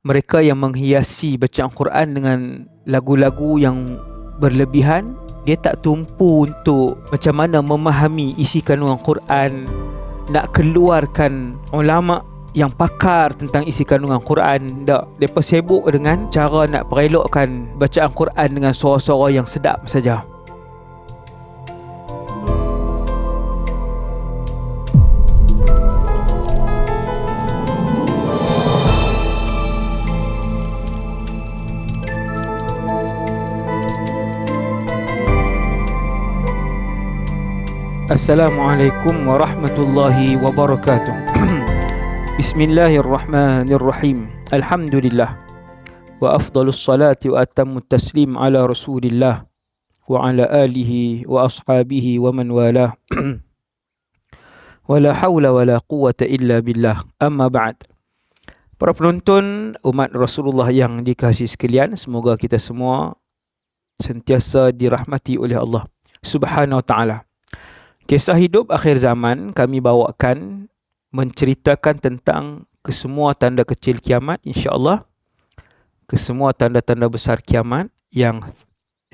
Mereka yang menghiasi bacaan Quran dengan lagu-lagu yang berlebihan, dia tak tumpu untuk macam mana memahami isi kandungan Quran, nak keluarkan ulama yang pakar tentang isi kandungan Quran. Tak, mereka sibuk dengan cara nak perelokkan bacaan Quran dengan suara-suara yang sedap saja. Assalamualaikum warahmatullahi wabarakatuh. Bismillahirrahmanirrahim. Alhamdulillah. Wa afdalus salati wa atammut taslim ala Rasulillah wa ala alihi wa ashabihi wa man walah. Wala hawla wala quwwata illa billah. Amma ba'd. Para penonton umat Rasulullah yang dikasihi sekalian, semoga kita semua sentiasa dirahmati oleh Allah Subhanahu wa taala. Kisah hidup akhir zaman kami bawakan menceritakan tentang kesemua tanda kecil kiamat, insya-Allah, kesemua tanda-tanda besar kiamat yang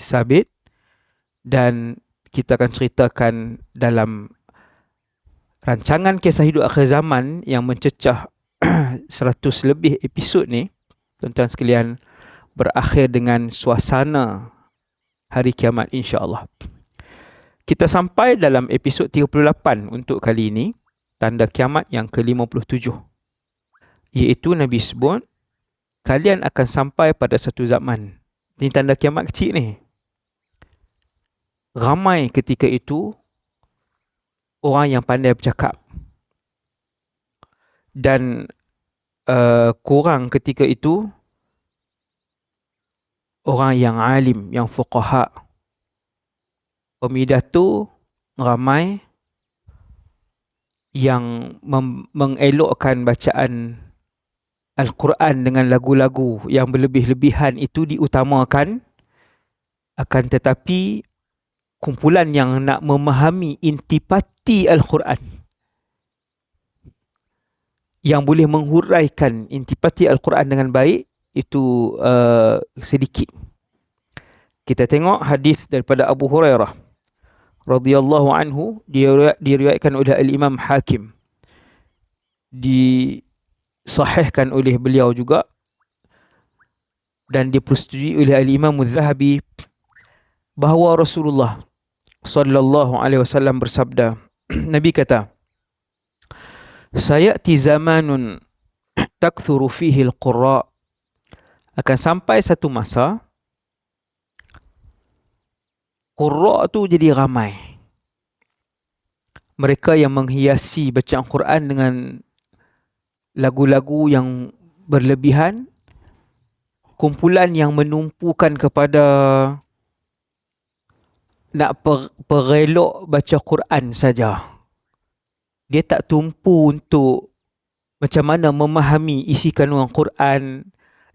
sabit, dan kita akan ceritakan dalam rancangan kisah hidup akhir zaman yang mencecah 100 lebih episod ni, tuan-tuan sekalian, berakhir dengan suasana hari kiamat, insya-Allah. Kita sampai dalam episod 38 untuk kali ini, tanda kiamat yang ke-57. Iaitu Nabi sebut, kalian akan sampai pada satu zaman. Ini tanda kiamat kecil ni. Ramai ketika itu orang yang pandai bercakap. Dan kurang ketika itu orang yang alim, yang fuqaha. Pemidato ramai yang mengelokkan bacaan Al-Quran dengan lagu-lagu yang berlebih-lebihan itu diutamakan. Akan tetapi kumpulan yang nak memahami intipati Al-Quran, yang boleh menghuraikan intipati Al-Quran dengan baik, itu sedikit. Kita tengok hadis daripada Abu Hurairah radhiyallahu anhu, diriwayatkan oleh Al-Imam Hakim, disahihkan oleh beliau juga, dan dipersetujui oleh Al-Imam Az-Zahabi, bahawa Rasulullah sallallahu alaihi wasallam bersabda, Nabi kata, sayati zamanun takthuru fihi al-qurra, akan sampai satu masa qurra tu jadi ramai. Mereka yang menghiasi bacaan Quran dengan lagu-lagu yang berlebihan, kumpulan yang menumpukan kepada nak perelok baca Quran saja. Dia tak tumpu untuk macam mana memahami isi kandungan Quran,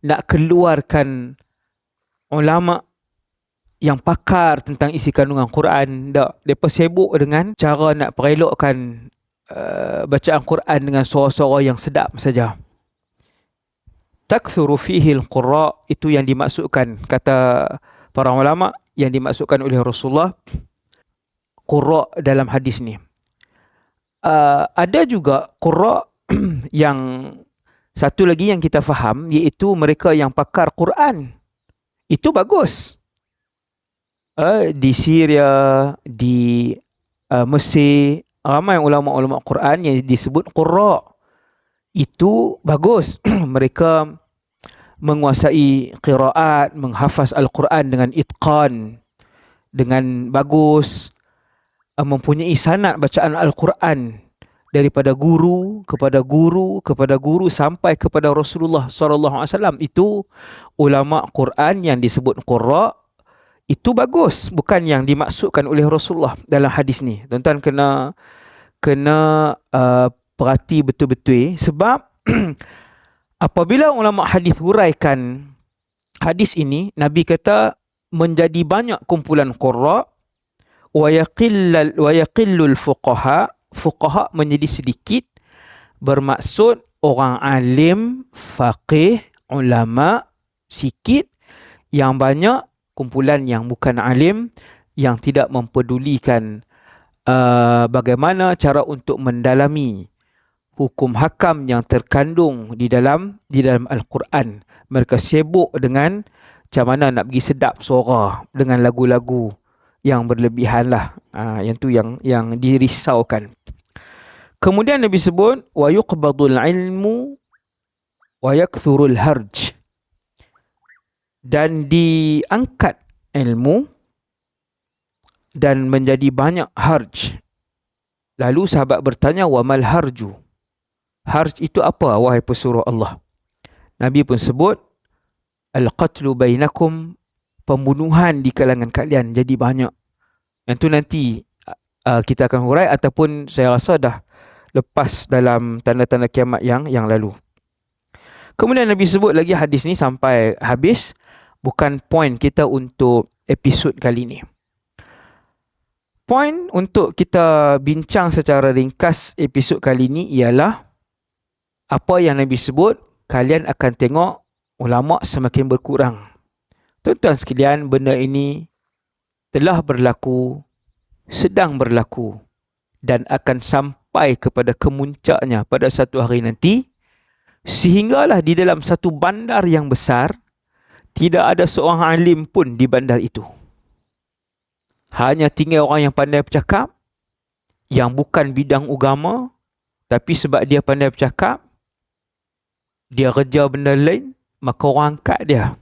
nak keluarkan ulama yang pakar tentang isi kandungan Quran. Tak, mereka sibuk dengan cara nak perelokkan bacaan Quran dengan suara-suara yang sedap saja. Takthuru fihi al-qurra, itu yang dimaksudkan, kata para ulama, yang dimaksudkan oleh Rasulullah qurra dalam hadis ni. Ada juga qurra yang satu lagi yang kita faham, iaitu mereka yang pakar Quran. Itu bagus. Di Syria, di Mesir, ramai ulama-ulama Quran yang disebut qurra. Itu bagus. Mereka menguasai qiraat, menghafaz Al-Quran dengan itqan, dengan bagus, mempunyai sanad bacaan Al-Quran daripada guru kepada guru kepada guru sampai kepada Rasulullah SAW. Itu ulama Quran yang disebut qurra. Itu bagus, bukan yang dimaksudkan oleh Rasulullah dalam hadis ni. Tuan-tuan kena perhati betul-betul, sebab apabila ulama hadis huraikan hadis ini, Nabi kata menjadi banyak kumpulan qurra wa yaqillul fuqaha menjadi sedikit, bermaksud orang alim, faqih, ulama sikit, yang banyak kumpulan yang bukan alim, yang tidak mempedulikan bagaimana cara untuk mendalami hukum hakam yang terkandung di dalam Al-Quran. Mereka sibuk dengan macam mana nak bagi sedap suara dengan lagu-lagu yang berlebihan lah. Yang tu yang dirisaukan. Kemudian Nabi sebut wa yuqbadul ilmu wa yakthurul harj, dan diangkat ilmu dan menjadi banyak harj. Lalu sahabat bertanya, wa mal harju? Harj itu apa, wahai pesuruh Allah? Nabi pun sebut, al-qatlu bainakum, pembunuhan di kalangan kalian jadi banyak. Yang tu nanti kita akan hurai, ataupun saya rasa dah lepas dalam tanda-tanda kiamat yang lalu. Kemudian Nabi sebut lagi hadis ni sampai habis. Bukan poin kita untuk episod kali ni. Poin untuk kita bincang secara ringkas episod kali ni ialah apa yang Nabi sebut, kalian akan tengok ulama semakin berkurang. Tuan-tuan sekalian, benda ini telah berlaku, sedang berlaku, dan akan sampai kepada kemuncaknya pada satu hari nanti, sehinggalah di dalam satu bandar yang besar, tidak ada seorang alim pun di bandar itu. Hanya tinggal orang yang pandai bercakap, yang bukan bidang agama, tapi sebab dia pandai bercakap, dia kerja benda lain, maka orang angkat dia.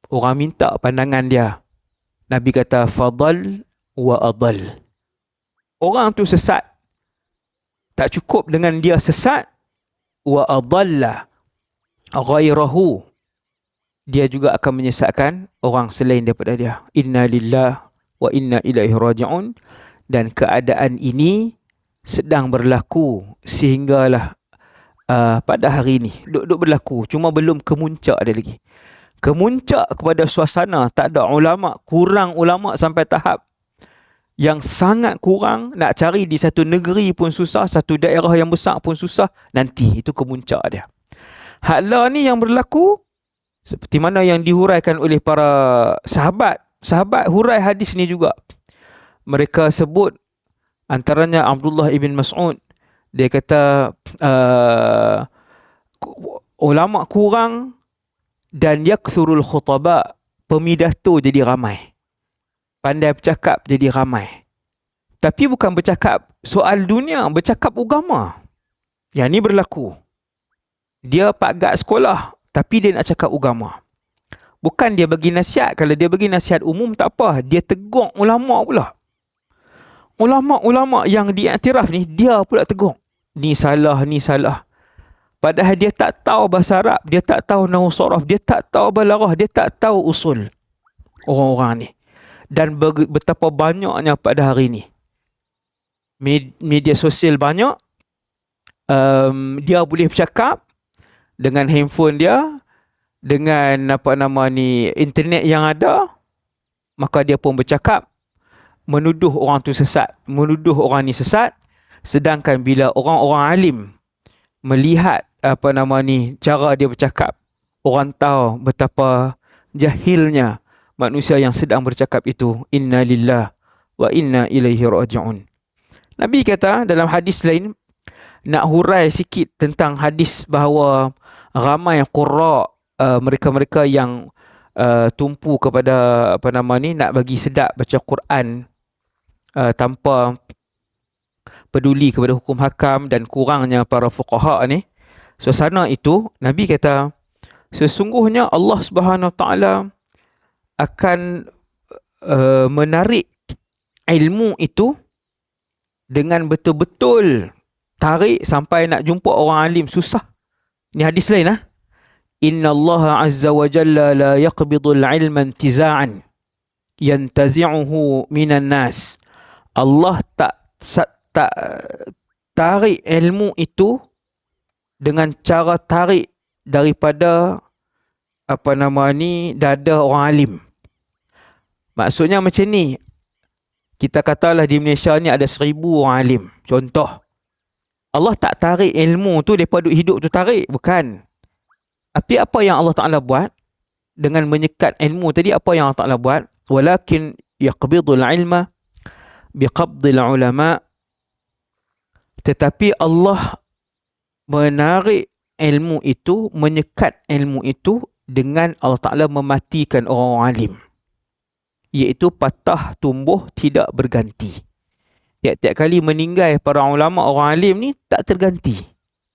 Orang minta pandangan dia. Nabi kata, fadal wa adal. Orang tu sesat. Tak cukup dengan dia sesat, wa adalla ghairahu, dia juga akan menyesatkan orang selain daripada dia. Inna lillah wa inna ilaihi raji'un. Dan keadaan ini sedang berlaku sehinggalah pada hari ini. Duk berlaku, cuma belum kemuncak dia lagi. Kemuncak kepada suasana tak ada ulama, kurang ulama sampai tahap yang sangat kurang, nak cari di satu negeri pun susah, satu daerah yang besar pun susah. Nanti itu kemuncak dia. Haklah ni yang berlaku seperti mana yang dihuraikan oleh para sahabat. Sahabat hurai hadis ni juga. Mereka sebut antaranya Abdullah ibn Mas'ud. Dia kata ulama kurang dan yakthurul khutaba, pemidato jadi ramai. Pandai bercakap jadi ramai. Tapi bukan bercakap soal dunia, bercakap agama. Yang ni berlaku. Dia pagat sekolah, tapi dia nak cakap agama. Bukan dia bagi nasihat. Kalau dia bagi nasihat umum tak apa. Dia tegur ulama pula. Ulama-ulama yang diiktiraf ni, dia pula tegur. Ni salah, ni salah. Padahal dia tak tahu bahasa Arab. Dia tak tahu nahwu saraf. Dia tak tahu balaghah. Dia tak tahu usul. Orang-orang ni. Dan betapa banyaknya pada hari ni. Media sosial banyak. Dia boleh bercakap dengan handphone dia, dengan internet yang ada, maka dia pun bercakap, menuduh orang tu sesat, menuduh orang ni sesat. Sedangkan bila orang-orang alim melihat cara dia bercakap, orang tahu betapa jahilnya manusia yang sedang bercakap itu. Inna lillah wa inna ilaihi raji'un. Nabi kata dalam hadis lain, nak hurai sikit tentang hadis bahawa ramai qurra, mereka-mereka yang tumpu kepada nak bagi sedap baca Quran tanpa peduli kepada hukum hakam, dan kurangnya para fuqaha ni. Suasana itu, Nabi kata, sesungguhnya Allah Subhanahu Wa Taala akan menarik ilmu itu dengan betul-betul tarik sampai nak jumpa orang alim susah. Ni hadis lain lah. Inna Allah Azza wa Jalla la yaqbidul ilma intiza'an yantazi'uhu minan nas. Allah tak tarik ilmu itu dengan cara tarik daripada dada orang alim. Maksudnya macam ni. Kita katalah di Malaysia ni ada 1000 orang alim. Contoh. Allah tak tarik ilmu tu daripada hidup tu tarik. Bukan. Tapi apa yang Allah Ta'ala buat dengan menyekat ilmu tadi? Apa yang Allah Ta'ala buat? Walakin yaqbidul ilma biqabdil ulama. Tetapi Allah menarik ilmu itu, menyekat ilmu itu dengan Allah Ta'ala mematikan orang alim, iaitu patah tumbuh tidak berganti. Tiap-tiap kali meninggal para ulama, orang alim ni tak terganti.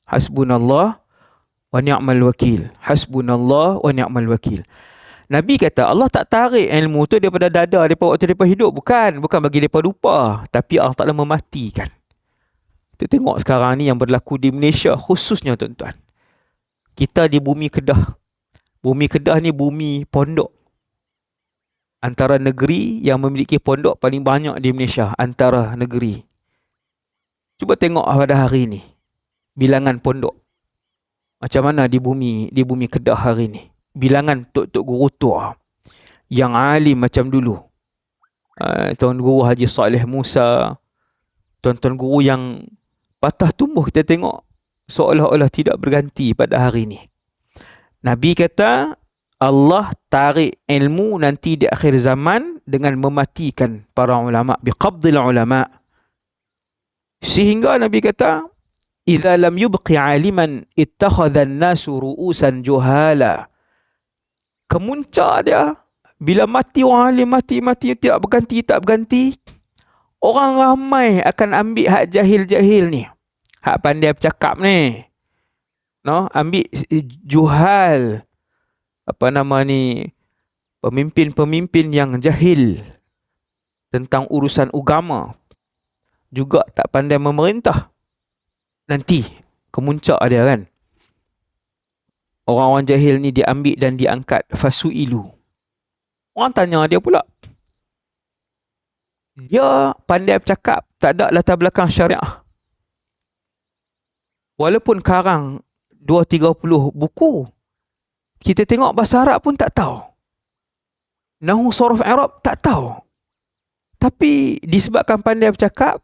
Hasbunallah wa ni'mal wakil. Hasbunallah wa ni'mal wakil. Nabi kata Allah tak tarik ilmu tu daripada dada daripada waktu daripada hidup. Bukan bagi mereka lupa. Tapi Allah Ta'ala mematikan. Kita tengok sekarang ni yang berlaku di Malaysia khususnya, tuan-tuan. Kita di bumi Kedah. Bumi Kedah ni bumi pondok. Antara negeri yang memiliki pondok paling banyak di Malaysia. Antara negeri. Cuba tengok pada hari ni bilangan pondok. Macam mana di bumi Kedah hari ni. Bilangan tok-tok guru tua yang alim macam dulu. Tuan Guru Haji Saleh Musa, tuan-tuan guru yang patah tumbuh, kita tengok seolah-olah tidak berganti pada hari ni. Nabi kata Allah tarik ilmu nanti di akhir zaman dengan mematikan para ulama, biqabdil ulama. Sehingga Nabi kata idza lam yubqi aliman ittakhadha an-nasu ru'usan juhala. Kemuncak dia bila mati orang alim, mati tidak berganti, orang ramai akan ambil hak jahil-jahil ni, hak pandai bercakap ni, ambil juhal, pemimpin-pemimpin yang jahil tentang urusan agama, juga tak pandai memerintah. Nanti kemuncak dia kan, orang-orang jahil ni diambil dan diangkat. Fasu'ilu. Orang tanya dia pula. Dia pandai bercakap, tak ada latar belakang syariah. Walaupun karang 2-30 buku, kita tengok bahasa Arab pun tak tahu. Nahu soraf Arab tak tahu. Tapi disebabkan pandai bercakap,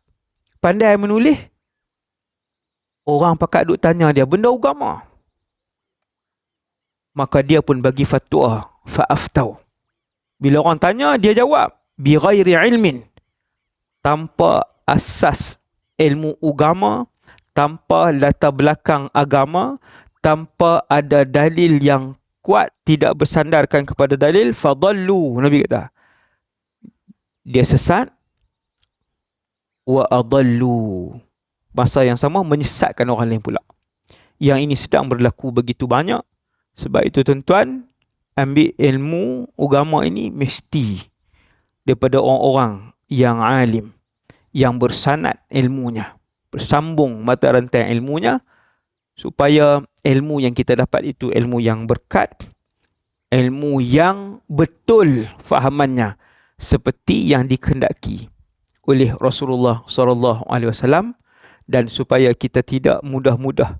pandai menulis, orang pakat duk tanya dia benda agama. Maka dia pun bagi fatwa, fa'aftau. Bila orang tanya, dia jawab bi ghairi ilmin, tanpa asas ilmu agama, tanpa latar belakang agama, tanpa ada dalil yang kuat, tidak bersandarkan kepada dalil. Fadallu, Nabi kata dia sesat. Wa adallu, masa yang sama menyesatkan orang lain pula. Yang ini sedang berlaku begitu banyak. Sebab itu tuan-tuan, ambil ilmu agama ini mesti daripada orang-orang yang alim, yang bersanad ilmunya, bersambung mata rantai ilmunya, supaya ilmu yang kita dapat itu ilmu yang berkat, ilmu yang betul fahamannya, seperti yang dikehendaki oleh Rasulullah SAW, dan supaya kita tidak mudah-mudah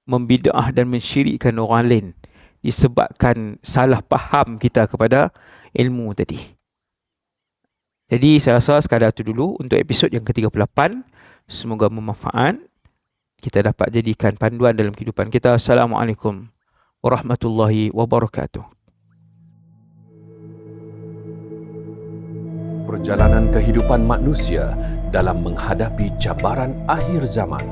membid'ah dan mensyirikkan orang lain disebabkan salah faham kita kepada ilmu tadi. Jadi saya rasa sekadar itu dulu untuk episod yang ke-38. Semoga bermanfaat. Kita dapat jadikan panduan dalam kehidupan kita. Assalamualaikum warahmatullahi wabarakatuh. Perjalanan kehidupan manusia dalam menghadapi cabaran akhir zaman.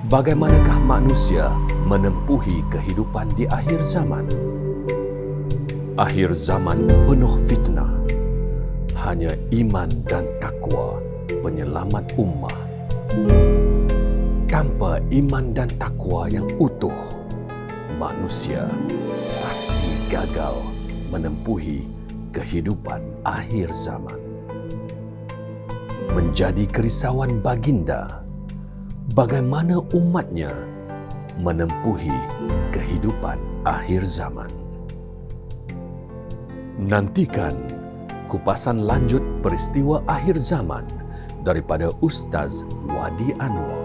Bagaimanakah manusia menempuhi kehidupan di akhir zaman? Akhir zaman penuh fitnah. Hanya iman dan takwa penyelamat ummah. Tanpa iman dan takwa yang utuh, manusia pasti gagal menempuhi kehidupan akhir zaman. Menjadi kerisauan baginda, bagaimana umatnya menempuhi kehidupan akhir zaman. Nantikan kupasan lanjut peristiwa akhir zaman daripada Ustaz Wadi Anwar.